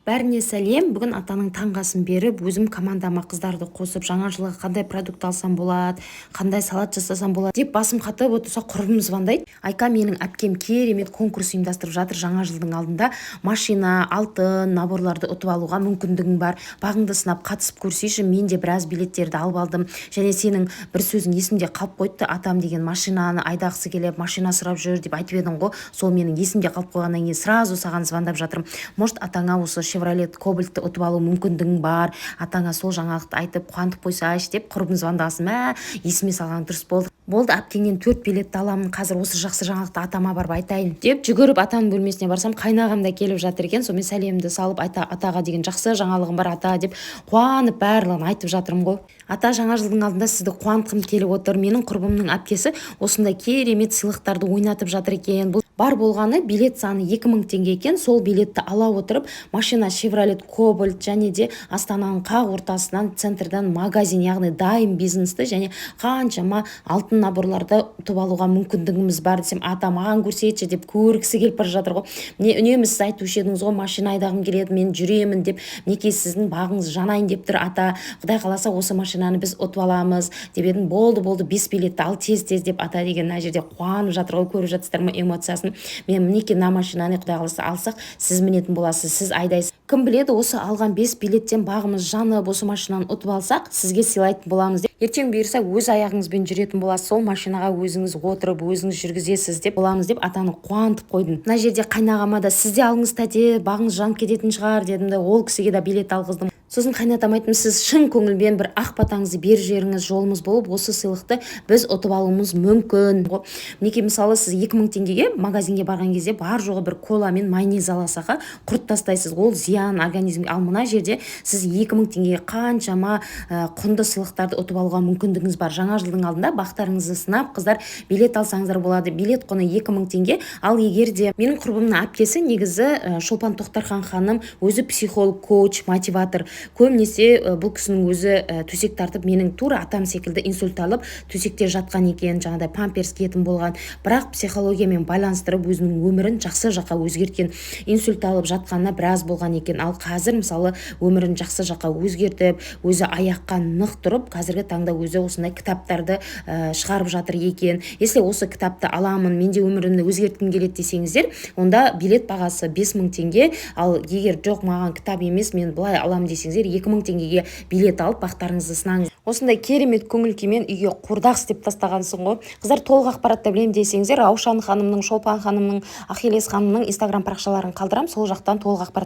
Бәріне сәлем. Бүгін атаның таңғасын беріп, өзім командама қыздарды қосып, жаңа жылға қандай продукт алсам болады, қандай салат жасасам болады деп басым қатып отырса, құрбым звондайды. Айка, менің әпкем керемет конкурс ұйымдастырып жатыр, жаңа жылдың алдында машина, алтын, наборларды ұтып алуға мүмкіндігің бар. Бағыңды сынап қатысып көрсейші, мен де біраз билеттерді алып алдым. Және сенің бір сөзің есімде қалып қойды, атам деген машинаны айдағысы келіп, машина сұрап жүр деп айтып едің ғой. Сол менің есімде қалып қойғаннан кейін сразу саған звондап жатырмын. Может, атаңа осы Chevrolet Cobalt ұтып алу мүмкіндігің бар, атаңа сол жаңалықты айтып қуантып қойсайшы деп құрбым звондасын. Есіме салған дұрыс болды. Әпкеңнен 4 билетті аламын, қазір осы жақсы жаңалықты атама барып айтайын деп жүгіріп атаның бөлмесіне барсам, қайнағам да келіп жатыр екен. Сонымен сәлемді салып, атаға деген жақсы жаңалығым бар ата деп қуанып барлығын айтып жатырмын ғой. Ата, жаңа жылдың алдында сізді қуантқым келіп отыр. Менің құрбымның әпкесі осындай керемет сыйлықтарды ойнатып жатыр екен. Бұл бар болғаны билет саны 2000 теңге екен. Сол билетті ала отырып, машина Chevrolet Cobalt және де Астананың қақ ортасынан центрдан магазин, яғни дайын бизнесті және қаншама алтын наборларды ұтып алуға мүмкіндігіміз бар десем, ата маған көрсетші деп көргісі келіп бара жатыр ғой. Үнемі сіз айтушы едіңіз ғой, машина айдағым келеді, мен жүремін деп, неке сіздің бағыңыз жанайын деп тұр ата. Құдай қаласа осы машинаны біз ұтып аламыз деп едім. Болды 5 билетті ал тез деп ата деген мына жерде қуанып жатыр ғой, көріп жатсыздар ма эмоциясын. Мен мінекей мына машинаны құдай қаласа алсақ, сіз мінетін боласыз, сіз айдайсыз. Кім біледі, осы алған 5 билеттен бағымыз жанып, осы машинаны ұтып алсақ, сізге сыйлайтын боламыз деп. Ертең бұйырса өз аяғыңызбен жүретін боласыз, сол машинаға өзіңіз отырып, өзіңіз жүргізесіз деп боламыз деп атаны қуантып қойдым. Мына жерде қайнағама да сіз де алыңыз тәте, бағыңыз жанып кететін шығар дедім де, ол кісіге де билет алғыздым. Сосын қайнатам айттым, сіз шын көңілбен бір ақ батаңызды беріп жіберіңіз, жолымыз болып осы сыйлықты біз ұтып алуымыз мүмкін. Мінекей мысалы сіз 2000 теңгеге магазинге барған кезде бар жоғы бір кола мен майонез аласаға құрт тастайсыз, ол зиян организмге. Ал мына жерде сіз 2000 теңгеге қаншама құнды сыйлықтарды ұтып алуға мүмкіндігіңіз бар. Жаңа жылдың алдында бақтарыңызды сынап, қыздар билет алсаңыздар болады. Билет құны 2000 теңге. Ал егер де менің құрбымның әпкесі негізі Шолпан Тоқтархан ханым, өзі психолог, коуч, мотиватор. Көбінесе бұл кісінің өзі төсек тартып, менің тура атам секілді инсульт алып, төсекте жатқан екен, жаңағыдай памперс киетін болған, бірақ психологиямен байланыстырып өзінің өмірін жақсы жаққа өзгерткен. Инсульт алып жатқанына біраз болған екен. Ал қазір мысалы өмірін жақсы жаққа өзгертіп, өзі аяққа нық тұрып, қазіргі таңда өзі осындай кітаптарды шығарып жатыр екен. Если осы кітапты аламын, менде өмірімді өзгерткім келеді десеңіздер, онда билет бағасы 5000 теңге. Ал егер жоқ, маған кітап емес, мен былай аламын десеңіздер, 2000 теңгеге билет алып бақтарыңызды сынаңыз. Осындай керемет көңіл күймен үйге қордақ істеп тастағансың ғой. Қыздар, толық ақпаратты білем десеңіздер, Раушан ханымның, Шолпан ханымның, Ахиллес ханымның инстаграм парақшаларын қалдырам, сол жақтан толық ақпарат